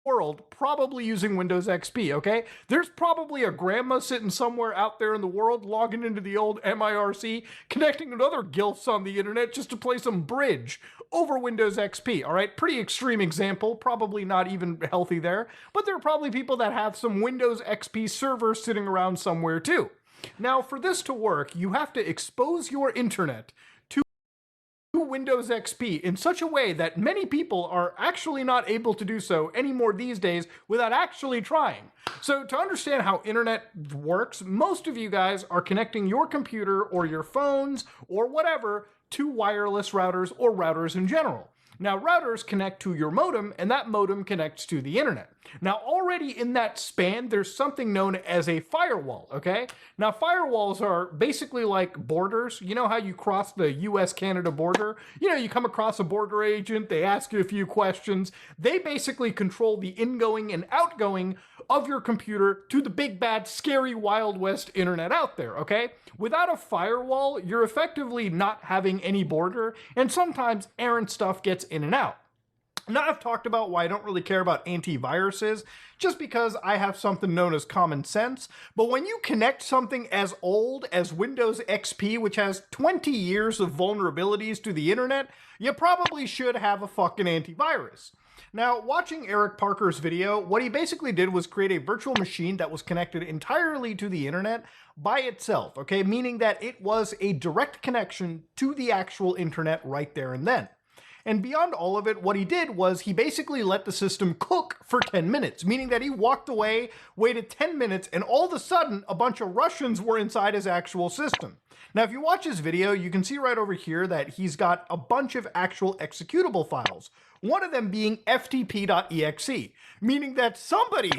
world probably using Windows XP, okay? There's probably a grandma sitting somewhere out there in the world logging into the old MIRC, connecting with other gilfs on the internet just to play some bridge over Windows XP, all right? Pretty extreme example, probably not even healthy there, but there are probably people that have some Windows XP servers sitting around somewhere too. Now, for this to work, you have to expose your internet Windows XP in such a way that many people are actually not able to do so anymore these days without actually trying. So to understand how internet works, most of you guys are connecting your computer or your phones or whatever to wireless routers or routers in general. Now, routers connect to your modem, and that modem connects to the internet. Now, already in that span, there's something known as a firewall, okay? Now, firewalls are basically like borders. You know how you cross the US-Canada border? You know, you come across a border agent, they ask you a few questions. They basically control the ingoing and outgoing of your computer to the big, bad, scary Wild West internet out there, okay? Without a firewall, you're effectively not having any border, and sometimes errant stuff gets in and out. Now, I've talked about why I don't really care about antiviruses, just because I have something known as common sense. But when you connect something as old as Windows XP, which has 20 years of vulnerabilities to the internet, you probably should have a fucking antivirus. Now, watching Eric Parker's video, what he basically did was create a virtual machine that was connected entirely to the internet by itself, okay? Meaning that it was a direct connection to the actual internet right there and then. And beyond all of it, what he did was he basically let the system cook for 10 minutes, meaning that he walked away, waited 10 minutes, and all of a sudden, a bunch of Russians were inside his actual system. Now, if you watch his video, you can see right over here that he's got a bunch of actual executable files, one of them being ftp.exe, meaning that somebody,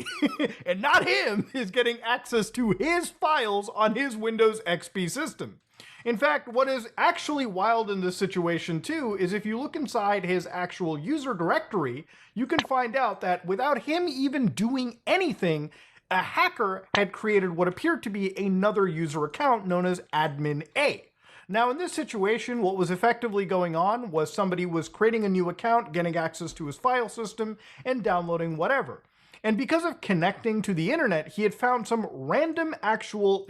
and not him, is getting access to his files on his Windows XP system. In fact, what is actually wild in this situation too is if you look inside his actual user directory, you can find out that without him even doing anything, a hacker had created what appeared to be another user account known as admin A. Now, in this situation, what was effectively going on was somebody was creating a new account, getting access to his file system, and downloading whatever. And because of connecting to the internet, he had found some random actual,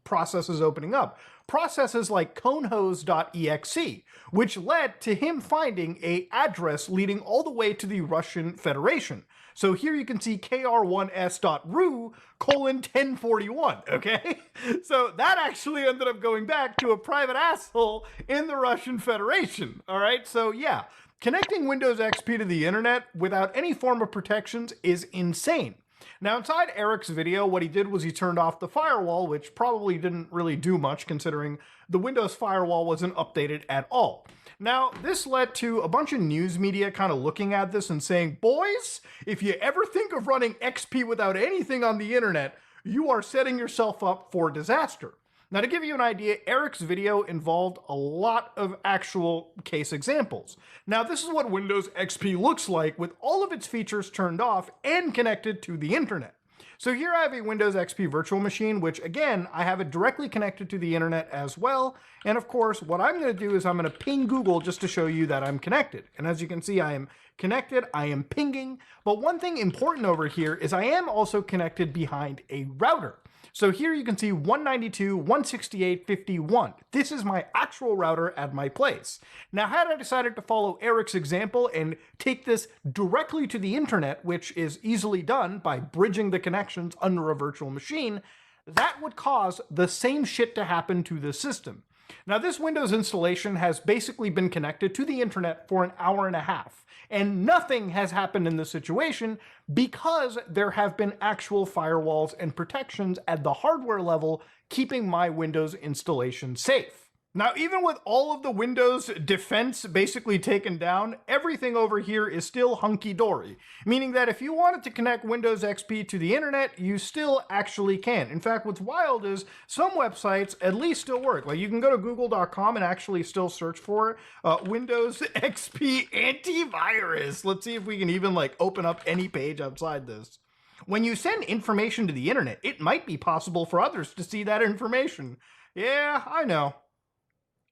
processes opening up. Processes like conehose.exe, which led to him finding an address leading all the way to the Russian Federation. So here you can see kr1s.ru:1041, okay? So that actually ended up going back to a private asshole in the Russian Federation, all right? So yeah. Connecting Windows XP to the internet without any form of protections is insane. Now, inside Eric's video, what he did was he turned off the firewall, which probably didn't really do much considering the Windows firewall wasn't updated at all. Now, this led to a bunch of news media kind of looking at this and saying, boys, if you ever think of running XP without anything on the internet, you are setting yourself up for disaster. Now, to give you an idea, Eric's video involved a lot of actual case examples. Now, this is what Windows XP looks like with all of its features turned off and connected to the internet. So here I have a Windows XP virtual machine, which again, I have it directly connected to the internet as well. And of course, what I'm going to do is I'm going to ping Google just to show you that I'm connected. And as you can see, I am connected, I am pinging. But one thing important over here is I am also connected behind a router. So here you can see 192.168.51. This is my actual router at my place. Now, had I decided to follow Eric's example and take this directly to the internet, which is easily done by bridging the connections under a virtual machine, that would cause the same shit to happen to the system. Now, this Windows installation has basically been connected to the internet for an hour and a half, and nothing has happened in this situation because there have been actual firewalls and protections at the hardware level, keeping my Windows installation safe. Now, even with all of the Windows defense basically taken down, everything over here is still hunky-dory, meaning that if you wanted to connect Windows XP to the internet, you still actually can. In fact, what's wild is some websites at least still work. Like you can go to google.com and actually still search for Windows XP antivirus. Let's see if we can even like open up any page outside this. When you send information to the internet, it might be possible for others to see that information. Yeah, I know.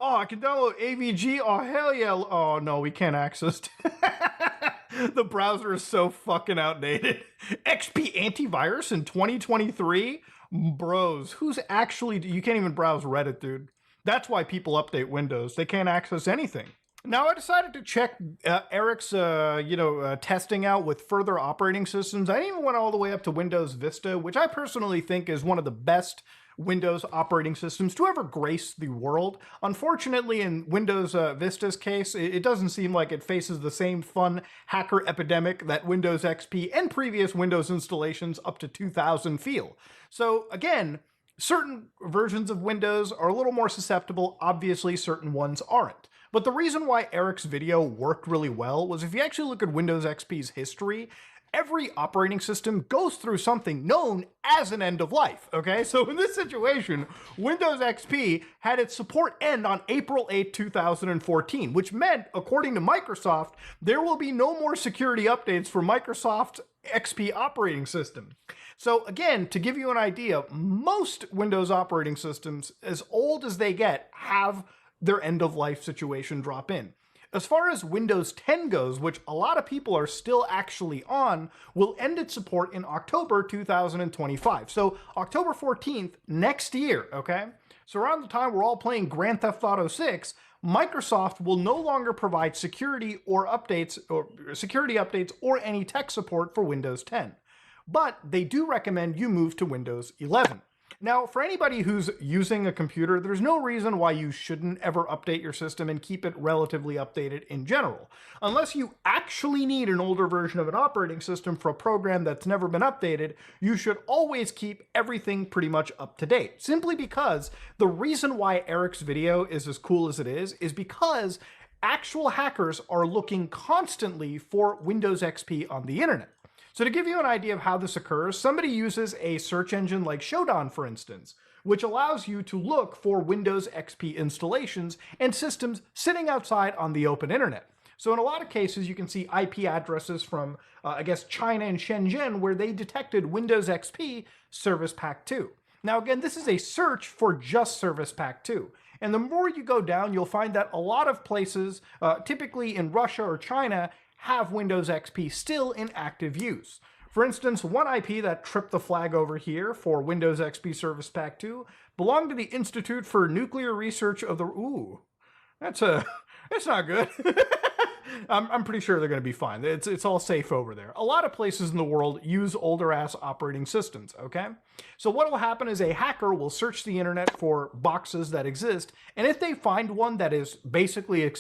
Oh, I can download AVG. Oh, hell yeah. Oh, no, we can't access. The browser is so fucking outdated. XP antivirus in 2023? Bros, who's actually... You can't even browse Reddit, dude. That's why people update Windows. They can't access anything. Now, I decided to check Eric's, testing out with further operating systems. I even went all the way up to Windows Vista, which I personally think is one of the best Windows operating systems to ever grace the world. Unfortunately, in Windows Vista's case, it doesn't seem like it faces the same fun hacker epidemic that Windows XP and previous Windows installations up to 2000 feel. So again, certain versions of Windows are a little more susceptible. Obviously, certain ones aren't. But the reason why Eric's video worked really well was if you actually look at Windows XP's history, every operating system goes through something known as an end of life, okay? So in this situation, Windows XP had its support end on April 8, 2014, which meant, according to Microsoft, there will be no more security updates for Microsoft XP operating system. So again, to give you an idea, most Windows operating systems, as old as they get, have their end-of-life situation drop in. As far as Windows 10 goes, which a lot of people are still actually on, will end its support in October 2025. So October 14th, next year, okay? So around the time we're all playing Grand Theft Auto 6, Microsoft will no longer provide security updates or any tech support for Windows 10. But they do recommend you move to Windows 11. Now, for anybody who's using a computer, there's no reason why you shouldn't ever update your system and keep it relatively updated in general. Unless you actually need an older version of an operating system for a program that's never been updated, you should always keep everything pretty much up to date. Simply because the reason why Eric's video is as cool as it is because actual hackers are looking constantly for Windows XP on the internet. So to give you an idea of how this occurs, somebody uses a search engine like Shodan, for instance, which allows you to look for Windows XP installations and systems sitting outside on the open internet. So in a lot of cases, you can see IP addresses from, China and Shenzhen, where they detected Windows XP Service Pack 2. Now again, this is a search for just Service Pack 2. And the more you go down, you'll find that a lot of places, typically in Russia or China, have Windows XP still in active use. For instance, one IP that tripped the flag over here for Windows XP Service Pack 2 belonged to the Institute for Nuclear Research of the... Ooh, that's not good. I'm pretty sure they're going to be fine. It's all safe over there. A lot of places in the world use older ass operating systems, okay? So what will happen is a hacker will search the internet for boxes that exist, and if they find one that is basically accessible